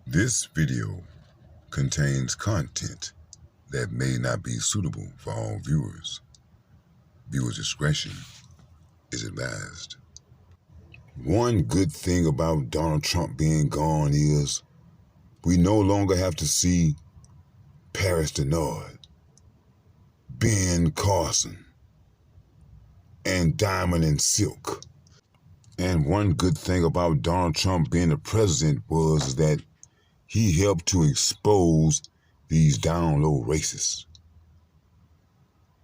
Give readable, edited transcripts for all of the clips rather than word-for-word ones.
This video contains content that may not be suitable for all viewers. Viewer discretion is advised. One good thing about Donald Trump being gone is we no longer have to see Paris Denard, Ben Carson, and Diamond and Silk. And one good thing about Donald Trump being the president was that he helped to expose these down low racists.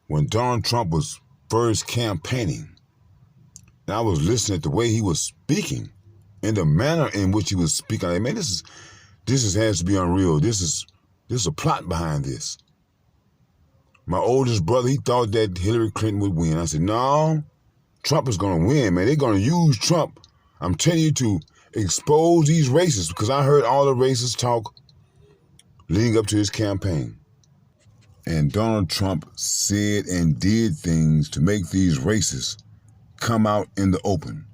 When Donald Trump was first campaigning, and I was listening to the way he was speaking and the manner in which he was speaking, I mean, this has to be unreal. This is a plot behind this. My oldest brother, he thought that Hillary Clinton would win. I said, no, Trump is going to win, man. They're going to use Trump, I'm telling you, to expose these racists, because I heard all the racists talk leading up to his campaign. And Donald Trump said and did things to make these racists come out in the open,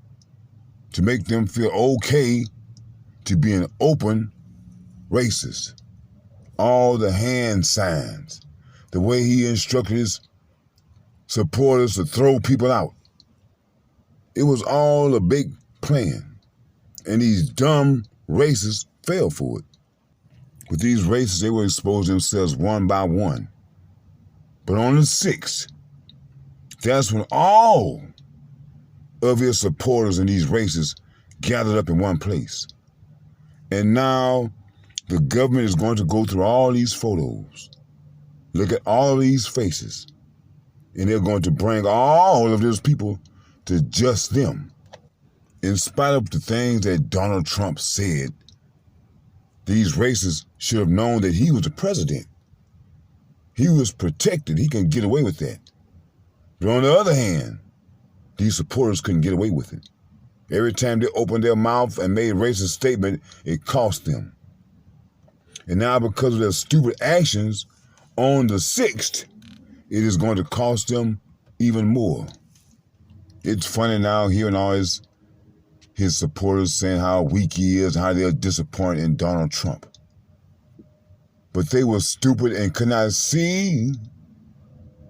to make them feel okay to be an open racist. All the hand signs, the way he instructed his supporters to throw people out. It was all a big plan. And these dumb racists fell for it. With these racists, they would expose themselves one by one. But on the 6th, that's when all of his supporters and these racists gathered up in one place. And now the government is going to go through all these photos, look at all of these faces, and they're going to bring all of those people to just them. In spite of the things that Donald Trump said, these racists should have known that he was the president. He was protected. He can get away with that. But on the other hand, these supporters couldn't get away with it. Every time they opened their mouth and made a racist statement, it cost them. And now because of their stupid actions, on the 6th, it is going to cost them even more. It's funny now hearing all his supporters saying how weak he is, how they're disappointed in Donald Trump. But they were stupid and could not see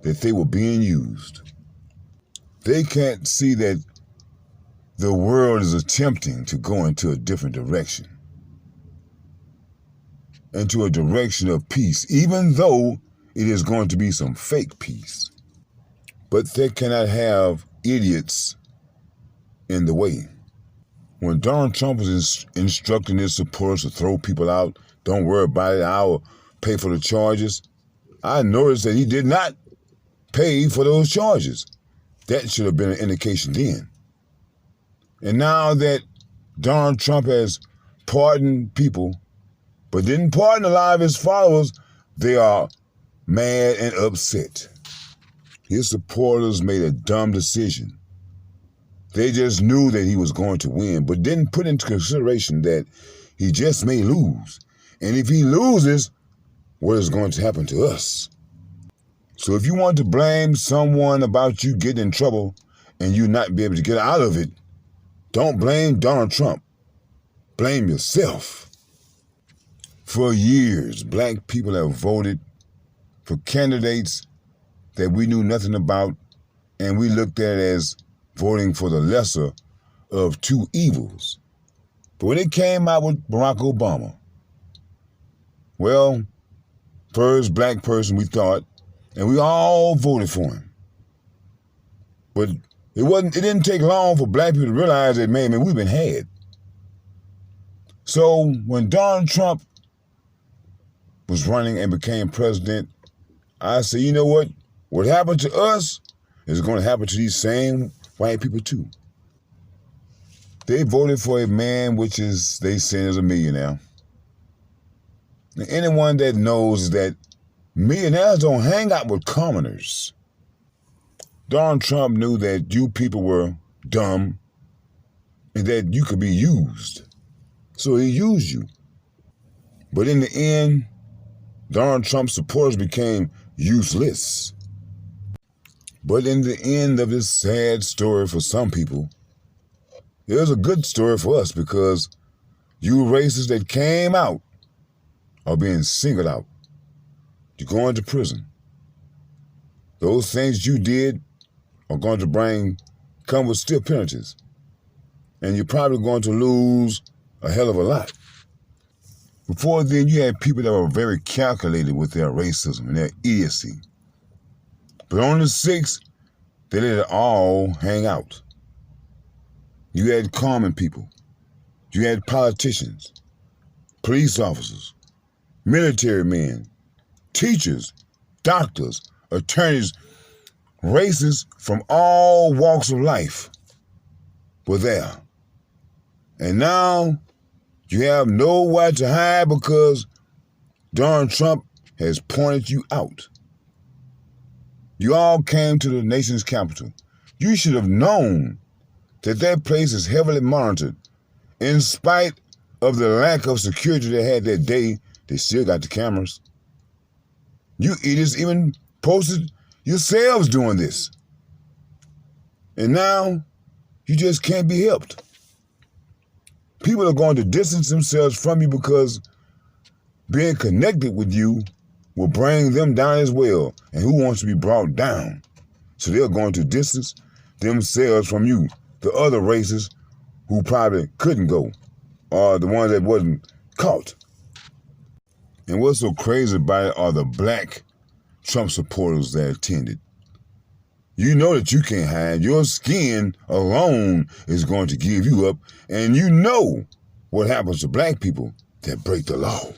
that they were being used. They can't see that the world is attempting to go into a different direction, into a direction of peace, even though it is going to be some fake peace. But they cannot have idiots in the way. When Donald Trump was instructing his supporters to throw people out, don't worry about it, I will pay for the charges, I noticed that he did not pay for those charges. That should have been an indication then. And now that Donald Trump has pardoned people, but didn't pardon a lot of his followers, they are mad and upset. His supporters made a dumb decision. They just knew that he was going to win, but didn't put into consideration that he just may lose. And if he loses, what is going to happen to us? So if you want to blame someone about you getting in trouble and you not be able to get out of it, don't blame Donald Trump. Blame yourself. For years, black people have voted for candidates that we knew nothing about, and we looked at it as voting for the lesser of two evils. But when it came out with Barack Obama, well, first black person we thought, and we all voted for him. But it didn't take long for black people to realize that, man, we've been had. So when Donald Trump was running and became president, I said, you know what? What happened to us is going to happen to these same white people too. They voted for a man which is, they say, is a millionaire. And anyone that knows that millionaires don't hang out with commoners. Donald Trump knew that you people were dumb and that you could be used. So he used you. But in the end, Donald Trump's supporters became useless. But in the end of this sad story for some people, there's a good story for us, because you racists that came out are being singled out. You're going to prison. Those things you did are going to come with stiff penalties. And you're probably going to lose a hell of a lot. Before then, you had people that were very calculated with their racism and their idiocy. But on the 6th, they let it all hang out. You had common people. You had politicians, police officers, military men, teachers, doctors, attorneys, racists from all walks of life were there. And now you have nowhere to hide because Donald Trump has pointed you out. You all came to the nation's capital. You should have known that that place is heavily monitored. In spite of the lack of security they had that day, they still got the cameras. You idiots even posted yourselves doing this. And now you just can't be helped. People are going to distance themselves from you because being connected with you will bring them down as well. And who wants to be brought down? So they're going to distance themselves from you, the other races who probably couldn't go, or the ones that wasn't caught. And what's so crazy about it are the black Trump supporters that attended. You know that you can't hide. Your skin alone is going to give you up. And you know what happens to black people that break the law.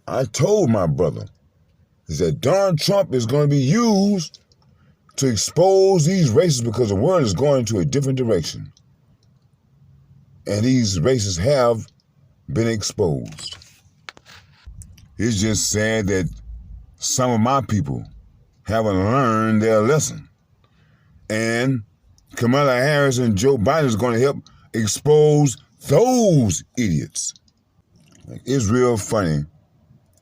I told my brother is that Donald Trump is going to be used to expose these races because the world is going to a different direction. And these races have been exposed. It's just sad that some of my people haven't learned their lesson. And Kamala Harris and Joe Biden is going to help expose those idiots. It's real funny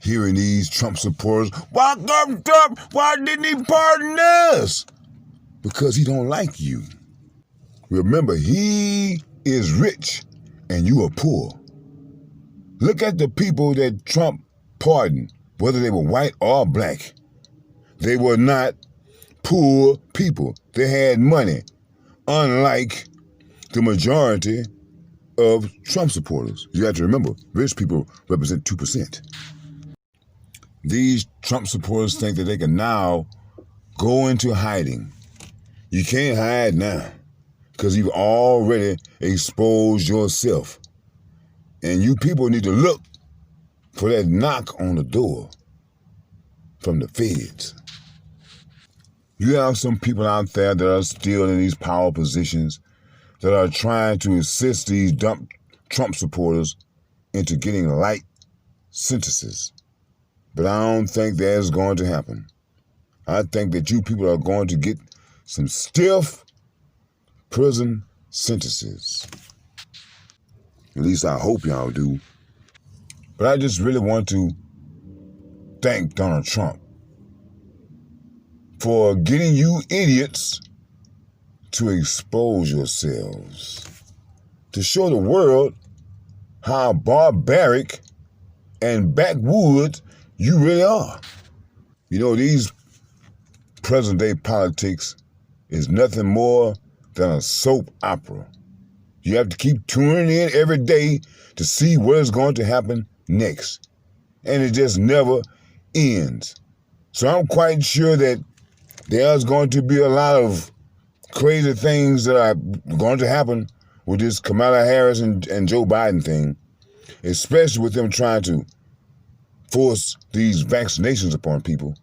hearing these Trump supporters, welcome Trump, why didn't he pardon us? Because he don't like you. Remember, he is rich and you are poor. Look at the people that Trump pardoned, whether they were white or black. They were not poor people. They had money, unlike the majority of Trump supporters. You have to remember, rich people represent 2%. These Trump supporters think that they can now go into hiding. You can't hide now because you've already exposed yourself. And you people need to look for that knock on the door from the feds. You have some people out there that are still in these power positions that are trying to assist these Trump supporters into getting light sentences. But I don't think that's going to happen. I think that you people are going to get some stiff prison sentences. At least I hope y'all do. But I just really want to thank Donald Trump for getting you idiots to expose yourselves, to show the world how barbaric and backwoods you really are. You know, these present-day politics is nothing more than a soap opera. You have to keep tuning in every day to see what is going to happen next. And it just never ends. So I'm quite sure that there's going to be a lot of crazy things that are going to happen with this Kamala Harris and Joe Biden thing, especially with them trying to force these vaccinations upon people.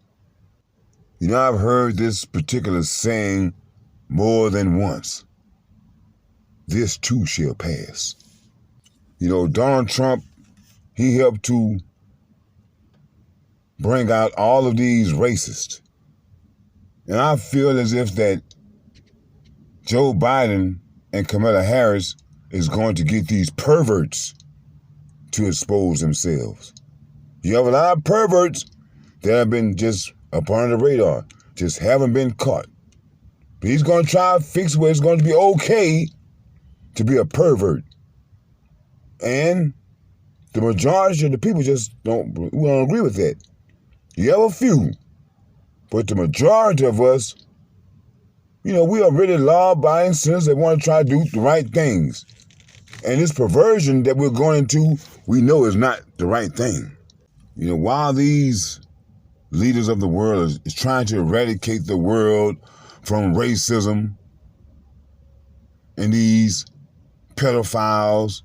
You know, I've heard this particular saying more than once. This too shall pass. You know, Donald Trump, he helped to bring out all of these racists. And I feel as if that Joe Biden and Kamala Harris is going to get these perverts to expose themselves. You have a lot of perverts that have been just up under the radar, just haven't been caught. But he's going to try to fix where it's going to be okay to be a pervert and The majority of the people just we don't agree with that. You have a few, but the majority of us, we are really law-abiding citizens that want to try to do the right things. And this perversion that we're going into, we know is not the right thing. While these leaders of the world is trying to eradicate the world from racism and these pedophiles,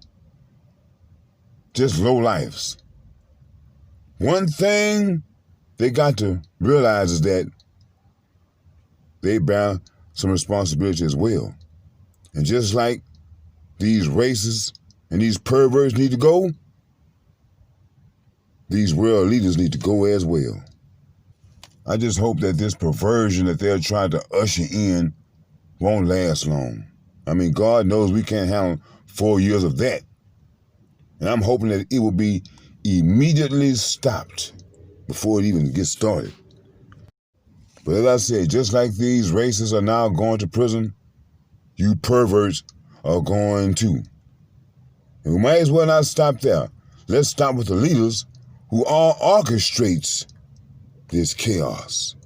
just lowlifes. One thing they got to realize is that they bear some responsibility as well. And just like these racists and these perverts need to go, these world leaders need to go as well. I just hope that this perversion that they're trying to usher in won't last long. I mean, God knows we can't handle 4 years of that. And I'm hoping that it will be immediately stopped before it even gets started. But as I said, just like these racists are now going to prison, you perverts are going too. And we might as well not stop there. Let's stop with the leaders who all orchestrates this chaos.